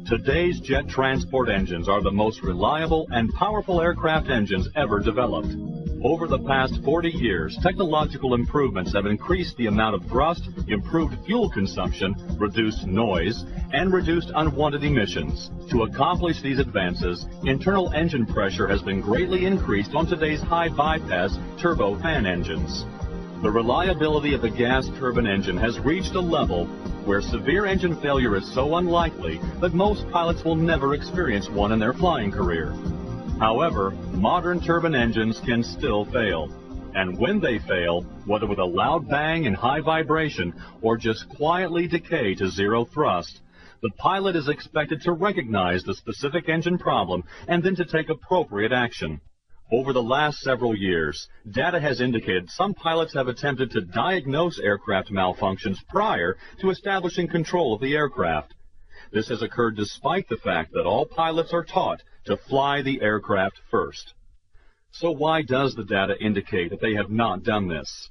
Today's jet transport engines are the most reliable and powerful aircraft engines ever developed. Over the past 40 years, technological improvements have increased the amount of thrust, improved fuel consumption, reduced noise, and reduced unwanted emissions. To accomplish these advances, internal engine pressure has been greatly increased on today's high-bypass turbofan engines. The reliability of the gas turbine engine has reached a level where severe engine failure is so unlikely that most pilots will never experience one in their flying career. However, modern turbine engines can still fail. And when they fail, whether with a loud bang and high vibration or just quietly decay to zero thrust, the pilot is expected to recognize the specific engine problem and then to take appropriate action. Over the last several years, data has indicated some pilots have attempted to diagnose aircraft malfunctions prior to establishing control of the aircraft. This has occurred despite the fact that all pilots are taught to fly the aircraft first. So why does the data indicate that they have not done this?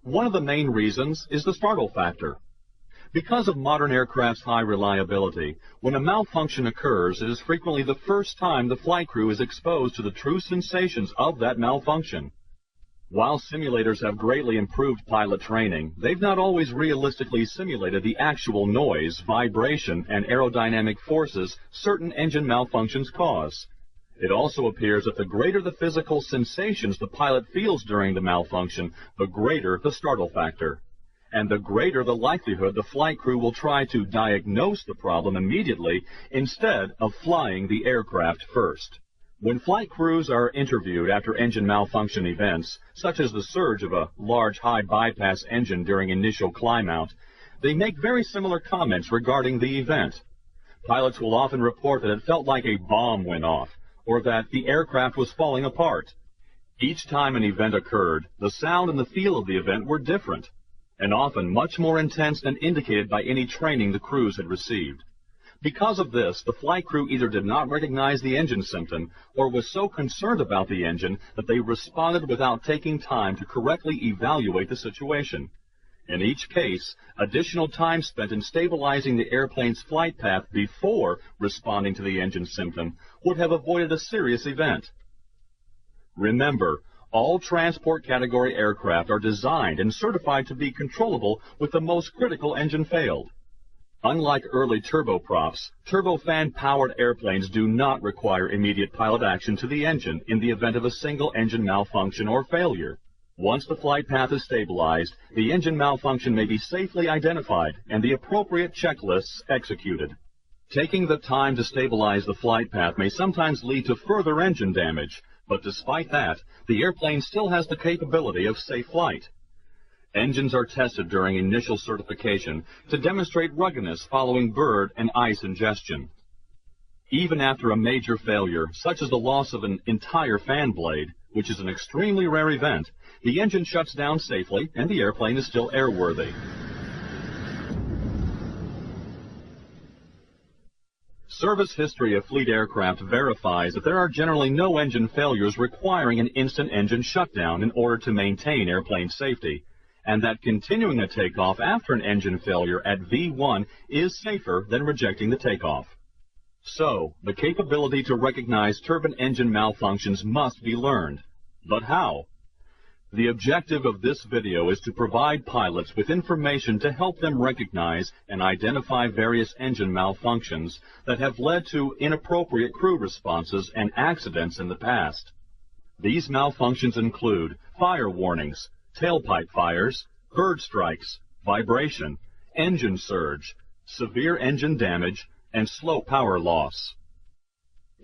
One of the main reasons is the startle factor. Because of modern aircraft's high reliability, when a malfunction occurs, it is frequently the first time the flight crew is exposed to the true sensations of that malfunction. While simulators have greatly improved pilot training, they've not always realistically simulated the actual noise, vibration, and aerodynamic forces certain engine malfunctions cause. It also appears that the greater the physical sensations the pilot feels during the malfunction, the greater the startle factor. And the greater the likelihood the flight crew will try to diagnose the problem immediately instead of flying the aircraft first. When flight crews are interviewed after engine malfunction events, such as the surge of a large high-bypass engine during initial climb-out, they make very similar comments regarding the event. Pilots will often report that it felt like a bomb went off, or that the aircraft was falling apart. Each time an event occurred, the sound and the feel of the event were different, and often much more intense than indicated by any training the crews had received. Because of this, the flight crew either did not recognize the engine symptom or was so concerned about the engine that they responded without taking time to correctly evaluate the situation. In each case, additional time spent in stabilizing the airplane's flight path before responding to the engine symptom would have avoided a serious event. Remember, all transport category aircraft are designed and certified to be controllable with the most critical engine failed. Unlike early turboprops, turbofan-powered airplanes do not require immediate pilot action to the engine in the event of a single engine malfunction or failure. Once the flight path is stabilized, the engine malfunction may be safely identified and the appropriate checklists executed. Taking the time to stabilize the flight path may sometimes lead to further engine damage, but despite that, the airplane still has the capability of safe flight. Engines are tested during initial certification to demonstrate ruggedness following bird and ice ingestion. Even after a major failure, such as the loss of an entire fan blade, which is an extremely rare event, the engine shuts down safely and the airplane is still airworthy. Service history of fleet aircraft verifies that there are generally no engine failures requiring an instant engine shutdown in order to maintain airplane safety, and that continuing a takeoff after an engine failure at V1 is safer than rejecting the takeoff. So, the capability to recognize turbine engine malfunctions must be learned. But how? The objective of this video is to provide pilots with information to help them recognize and identify various engine malfunctions that have led to inappropriate crew responses and accidents in the past. These malfunctions include fire warnings, tailpipe fires, bird strikes, vibration, engine surge, severe engine damage, and slow power loss.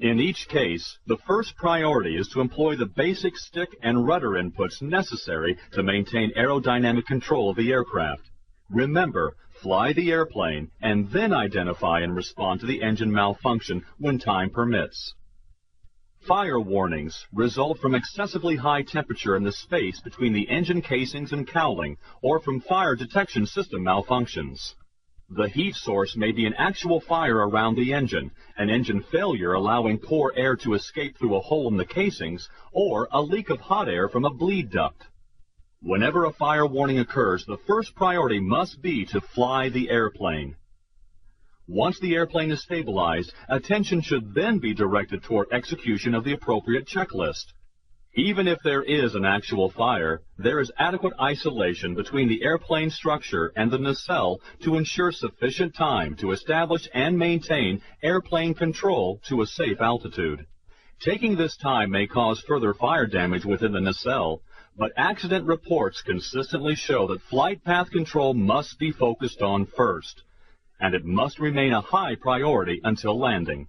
In each case, the first priority is to employ the basic stick and rudder inputs necessary to maintain aerodynamic control of the aircraft. Remember, fly the airplane and then identify and respond to the engine malfunction when time permits. Fire warnings result from excessively high temperature in the space between the engine casings and cowling, or from fire detection system malfunctions. The heat source may be an actual fire around the engine, an engine failure allowing poor air to escape through a hole in the casings, or a leak of hot air from a bleed duct. Whenever a fire warning occurs, the first priority must be to fly the airplane. Once the airplane is stabilized, attention should then be directed toward execution of the appropriate checklist. Even if there is an actual fire, there is adequate isolation between the airplane structure and the nacelle to ensure sufficient time to establish and maintain airplane control to a safe altitude. Taking this time may cause further fire damage within the nacelle, but accident reports consistently show that flight path control must be focused on first, and it must remain a high priority until landing.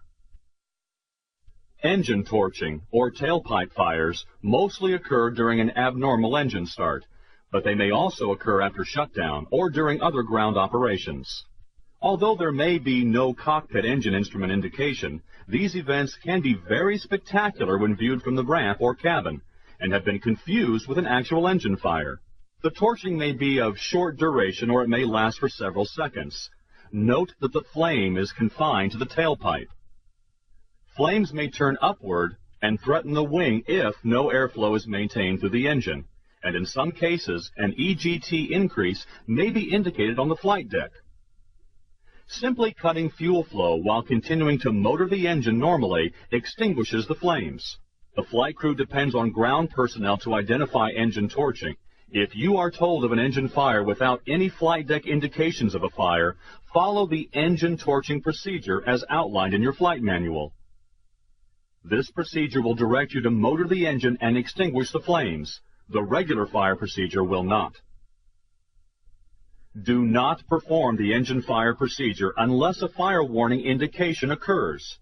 Engine torching, or tailpipe fires, mostly occur during an abnormal engine start, but they may also occur after shutdown or during other ground operations. Although there may be no cockpit engine instrument indication, these events can be very spectacular when viewed from the ramp or cabin, and have been confused with an actual engine fire. The torching may be of short duration or it may last for several seconds. Note that the flame is confined to the tailpipe. Flames may turn upward and threaten the wing if no airflow is maintained through the engine, and in some cases, an EGT increase may be indicated on the flight deck. Simply cutting fuel flow while continuing to motor the engine normally extinguishes the flames. The flight crew depends on ground personnel to identify engine torching. If you are told of an engine fire without any flight deck indications of a fire, follow the engine torching procedure as outlined in your flight manual. This procedure will direct you to motor the engine and extinguish the flames. The regular fire procedure will not. Do not perform the engine fire procedure unless a fire warning indication occurs.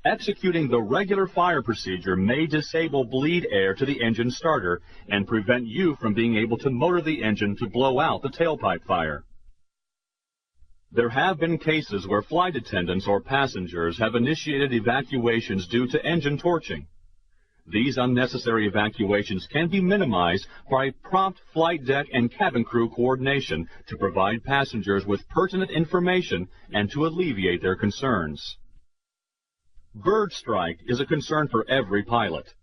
Executing the regular fire procedure may disable bleed air to the engine starter and prevent you from being able to motor the engine to blow out the tailpipe fire. There have been cases where flight attendants or passengers have initiated evacuations due to engine torching. These unnecessary evacuations can be minimized by prompt flight deck and cabin crew coordination to provide passengers with pertinent information and to alleviate their concerns. Bird strike is a concern for every pilot.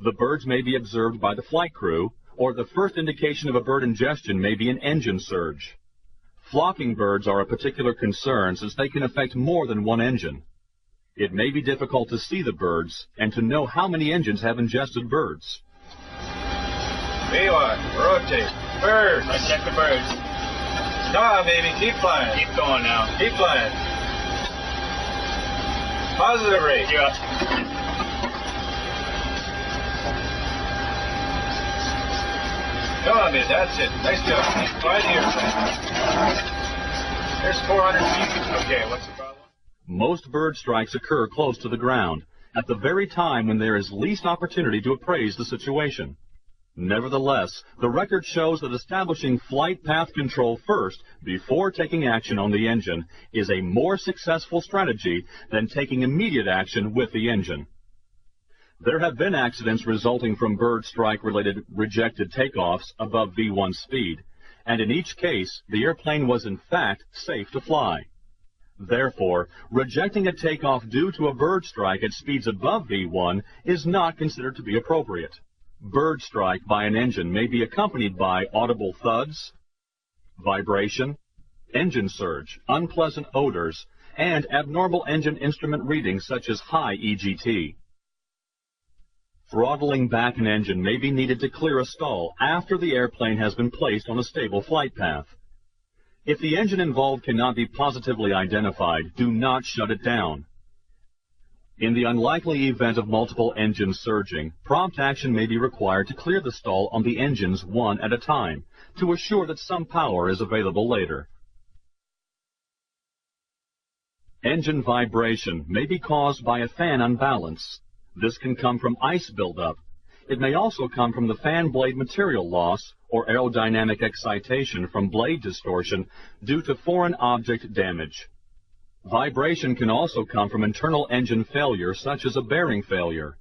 The birds may be observed by the flight crew, or the first indication of a bird ingestion may be an engine surge. Flocking birds are a particular concern since they can affect more than one engine. It may be difficult to see the birds and to know how many engines have ingested birds. Relock, rotate, birds. Let's check the birds. Come on, baby, keep flying. Keep going now. Keep flying. Positive rate. Yeah. Come on, man, that's it. Nice job. Fly the airplane. There's 400 feet. Okay, what's the problem? Most bird strikes occur close to the ground, at the very time when there is least opportunity to appraise the situation. Nevertheless, the record shows that establishing flight path control first before taking action on the engine is a more successful strategy than taking immediate action with the engine. There have been accidents resulting from bird strike-related rejected takeoffs above V1 speed, and in each case, the airplane was in fact safe to fly. Therefore, rejecting a takeoff due to a bird strike at speeds above V1 is not considered to be appropriate. Bird strike by an engine may be accompanied by audible thuds, vibration, engine surge, unpleasant odors, and abnormal engine instrument readings such as high EGT. Throttling back an engine may be needed to clear a stall after the airplane has been placed on a stable flight path. If the engine involved cannot be positively identified, do not shut it down. In the unlikely event of multiple engines surging, prompt action may be required to clear the stall on the engines one at a time, to assure that some power is available later. Engine vibration may be caused by a fan unbalance. This can come from ice buildup. It may also come from the fan blade material loss or aerodynamic excitation from blade distortion due to foreign object damage. Vibration can also come from internal engine failure, such as a bearing failure.